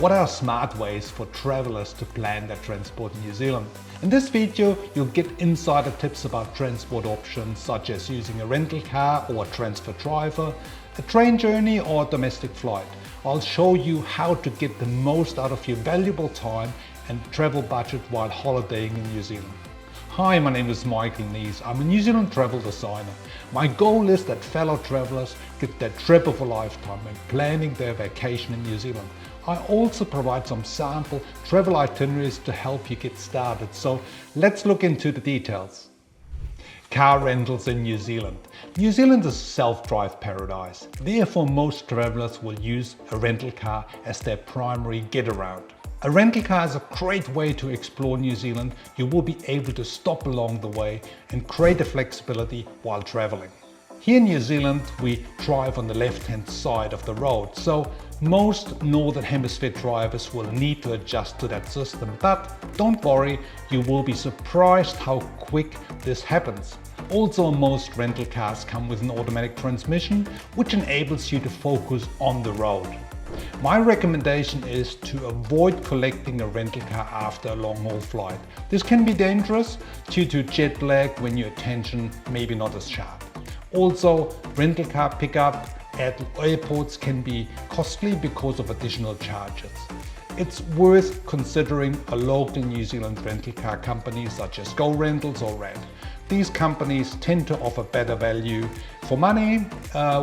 What are smart ways for travelers to plan their transport in New Zealand? In this video, you'll get insider tips about transport options such as using a rental car or a transfer driver, a train journey or a domestic flight. I'll show you how to get the most out of your valuable time and travel budget while holidaying in New Zealand. Hi, my name is Michael Nees. I'm a New Zealand travel designer. My goal is that fellow travelers get their trip of a lifetime when planning their vacation in New Zealand. I also provide some sample travel itineraries to help you get started. So let's look into the details. Car rentals in New Zealand. New Zealand is a self-drive paradise. Therefore, most travelers will use a rental car as their primary get-around. A rental car is a great way to explore New Zealand. You will be able to stop along the way and create a flexibility while traveling. Here in New Zealand, we drive on the left-hand side of the road, so most Northern Hemisphere drivers will need to adjust to that system. But don't worry, you will be surprised how quick this happens. Also, most rental cars come with an automatic transmission, which enables you to focus on the road. My recommendation is to avoid collecting a rental car after a long-haul flight. This can be dangerous due to jet lag when your attention may be not as sharp. Also, rental car pickup at airports can be costly because of additional charges. It's worth considering a local New Zealand rental car company such as Go Rentals or Red. These companies tend to offer better value for money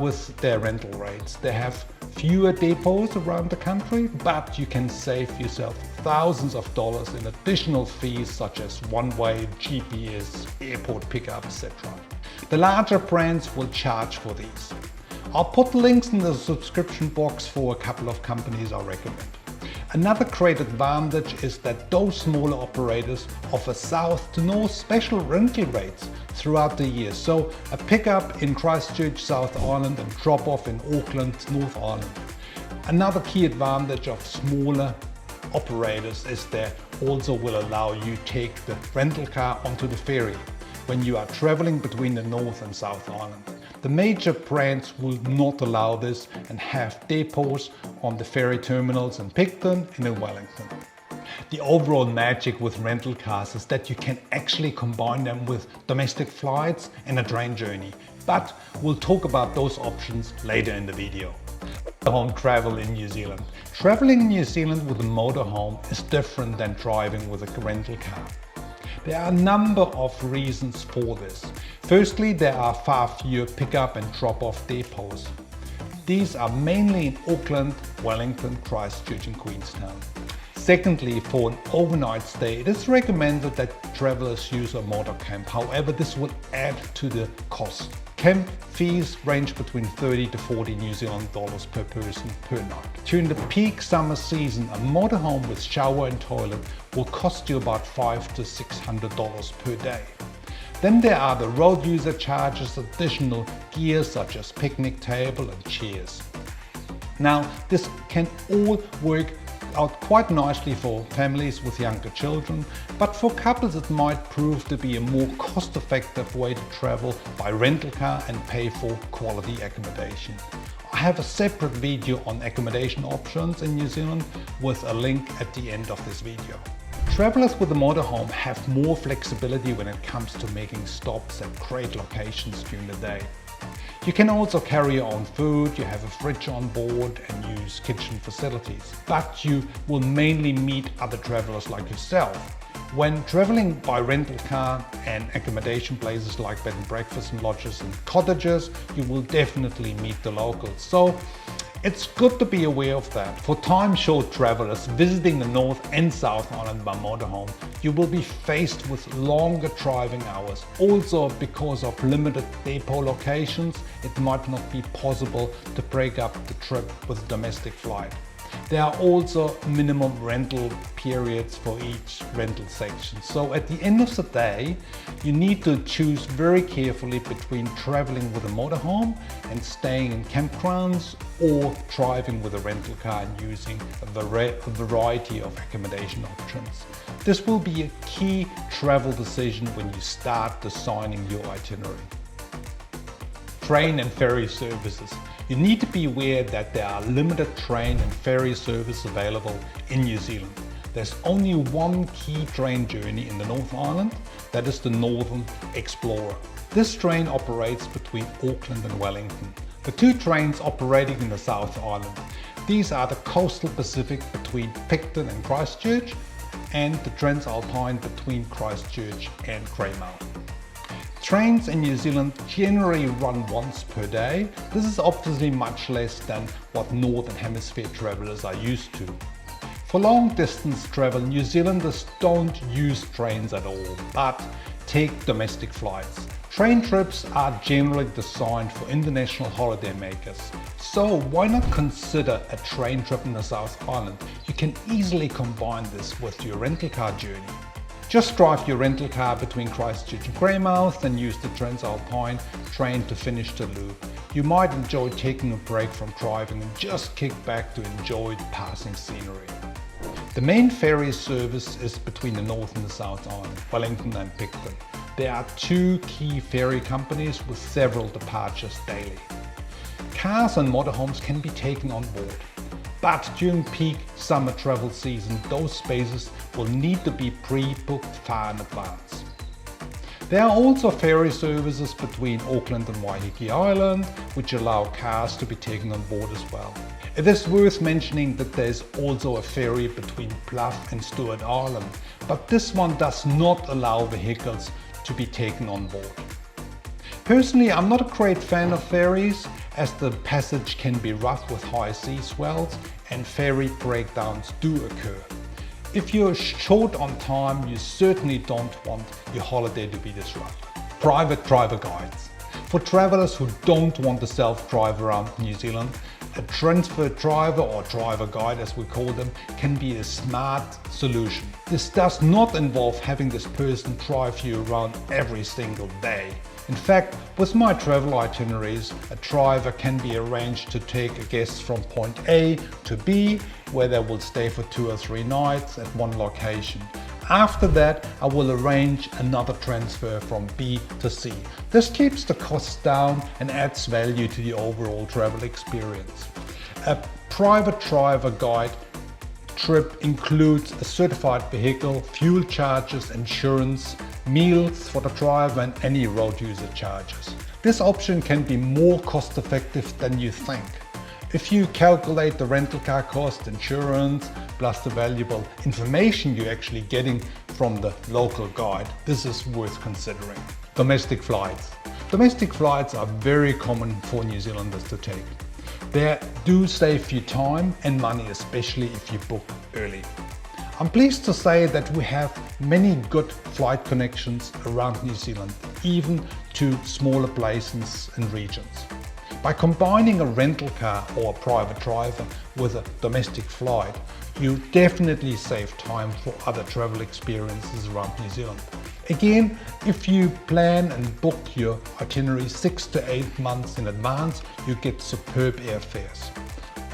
with their rental rates. They have fewer depots around the country, but you can save yourself thousands of dollars in additional fees such as one-way, GPS, airport pickup, etc. The larger brands will charge for these. I'll put links in the subscription box for a couple of companies I recommend. Another great advantage is that those smaller operators offer south to north special rental rates throughout the year. So a pickup in Christchurch, South Island and drop off in Auckland, North Island. Another key advantage of smaller operators is they also will allow you to take the rental car onto the ferry when you are traveling between the North and South Island. The major brands will not allow this and have depots on the ferry terminals in Picton and in Wellington. The overall magic with rental cars is that you can actually combine them with domestic flights and a train journey, but we'll talk about those options later in the video. Motorhome travel in New Zealand. Traveling in New Zealand with a motorhome is different than driving with a rental car. There are a number of reasons for this. Firstly, there are far fewer pickup and drop-off depots. These are mainly in Auckland, Wellington, Christchurch and Queenstown. Secondly, for an overnight stay, it is recommended that travelers use a motor camp. However, this will add to the cost. Camp fees range between 30 to 40 New Zealand dollars per person per night. During the peak summer season, a motorhome with shower and toilet will cost you about $500 to $600 per day. Then there are the road user charges, additional gear such as picnic table and chairs. Now, this can all work out quite nicely for families with younger children, but for couples it might prove to be a more cost-effective way to travel by rental car and pay for quality accommodation. I have a separate video on accommodation options in New Zealand with a link at the end of this video. Travelers with a motorhome have more flexibility when it comes to making stops at great locations during the day. You can also carry your own food, you have a fridge on board and use kitchen facilities, but you will mainly meet other travelers like yourself. When traveling by rental car and accommodation places like bed and breakfast and lodges and cottages, you will definitely meet the locals. So it's good to be aware of that. For time-short travelers visiting the North and South Island by motorhome, you will be faced with longer driving hours. Also, because of limited depot locations, it might not be possible to break up the trip with a domestic flight. There are also minimum rental periods for each rental section. So at the end of the day, you need to choose very carefully between traveling with a motorhome and staying in campgrounds or driving with a rental car and using a variety of accommodation options. This will be a key travel decision when you start designing your itinerary. Train and ferry services. You need to be aware that there are limited train and ferry service available in New Zealand. There's only one key train journey in the North Island, that is the Northern Explorer. This train operates between Auckland and Wellington. The two trains operating in the South Island. These are the Coastal Pacific between Picton and Christchurch and the Transalpine between Christchurch and Greymouth. Trains in New Zealand generally run once per day. This is obviously much less than what Northern Hemisphere travellers are used to. For long distance travel, New Zealanders don't use trains at all, but take domestic flights. Train trips are generally designed for international holiday makers. So why not consider a train trip in the South Island? You can easily combine this with your rental car journey. Just drive your rental car between Christchurch and Greymouth and use the Transalpine train to finish the loop. You might enjoy taking a break from driving and just kick back to enjoy the passing scenery. The main ferry service is between the North and the South Island, Wellington and Picton. There are two key ferry companies with several departures daily. Cars and motorhomes can be taken on board, but during peak summer travel season, those spaces will need to be pre-booked far in advance. There are also ferry services between Auckland and Waiheke Island, which allow cars to be taken on board as well. It is worth mentioning that there is also a ferry between Bluff and Stewart Island, but this one does not allow vehicles to be taken on board. Personally, I'm not a great fan of ferries, as the passage can be rough with high sea swells and ferry breakdowns do occur. If you're short on time, you certainly don't want your holiday to be disrupted. Private driver guides. For travelers who don't want to self-drive around New Zealand, a transfer driver or driver guide as we call them can be a smart solution. This does not involve having this person drive you around every single day. In fact, with my travel itineraries, a driver can be arranged to take a guest from point A to B, where they will stay for 2 or 3 nights at one location. After that, I will arrange another transfer from B to C. This keeps the costs down and adds value to the overall travel experience. A private driver guide trip includes a certified vehicle, fuel charges, insurance, meals for the driver and any road user charges. This option can be more cost effective than you think. If you calculate the rental car cost, insurance, plus the valuable information you're actually getting from the local guide, this is worth considering. Domestic flights. Domestic flights are very common for New Zealanders to take. They do save you time and money, especially if you book early. I'm pleased to say that we have many good flight connections around New Zealand, even to smaller places and regions. By combining a rental car or a private driver with a domestic flight, you definitely save time for other travel experiences around New Zealand. Again, if you plan and book your itinerary 6 to 8 months in advance, you get superb airfares.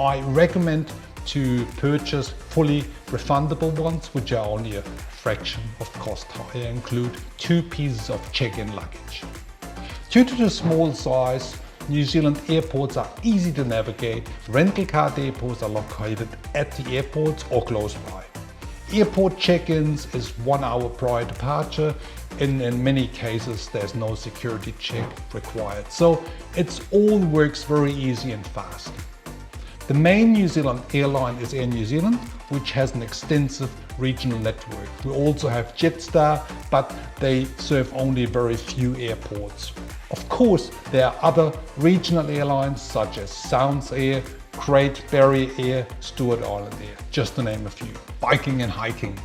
I recommend to purchase fully refundable ones, which are only a fraction of cost. I include 2 pieces of check-in luggage. Due to the small size, New Zealand airports are easy to navigate. Rental car depots are located at the airports or close by. Airport check-ins is 1 hour prior departure. In many cases, there's no security check required. So it all works very easy and fast. The main New Zealand airline is Air New Zealand, which has an extensive regional network. We also have Jetstar, but they serve only very few airports. Of course, there are other regional airlines such as Sounds Air, Great Barrier Air, Stewart Island Air, just to name a few. Biking and hiking.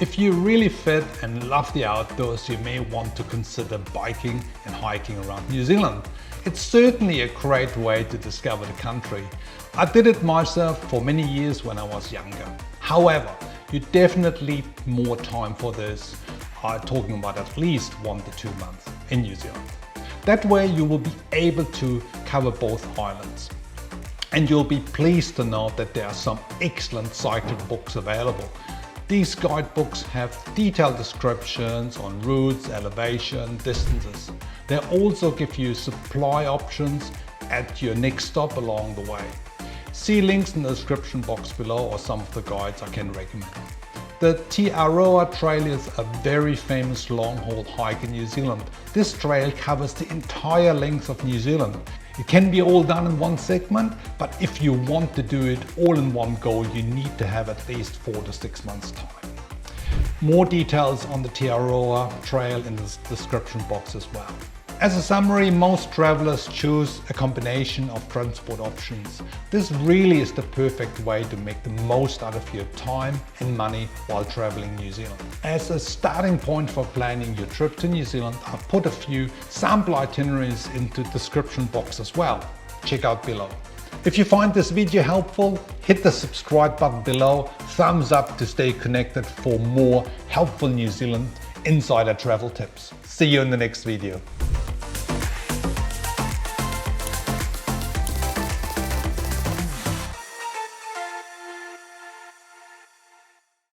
If you're really fit and love the outdoors, you may want to consider biking and hiking around New Zealand. It's certainly a great way to discover the country. I did it myself for many years when I was younger. However, you definitely need more time for this. I'm talking about at least 1 to 2 months in New Zealand. That way you will be able to cover both islands. And you'll be pleased to know that there are some excellent cycling books available. These guidebooks have detailed descriptions on routes, elevation, distances. They also give you supply options at your next stop along the way. See links in the description box below or some of the guides I can recommend. The Te Aroha Trail is a very famous long-haul hike in New Zealand. This trail covers the entire length of New Zealand. It can be all done in one segment, but if you want to do it all in one go, you need to have at least 4 to 6 months time. More details on the Te Aroha Trail in the description box as well. As a summary, most travelers choose a combination of transport options. This really is the perfect way to make the most out of your time and money while traveling New Zealand. As a starting point for planning your trip to New Zealand, I've put a few sample itineraries into the description box as well. Check out below. If you find this video helpful, hit the subscribe button below, thumbs up to stay connected for more helpful New Zealand insider travel tips. See you in the next video.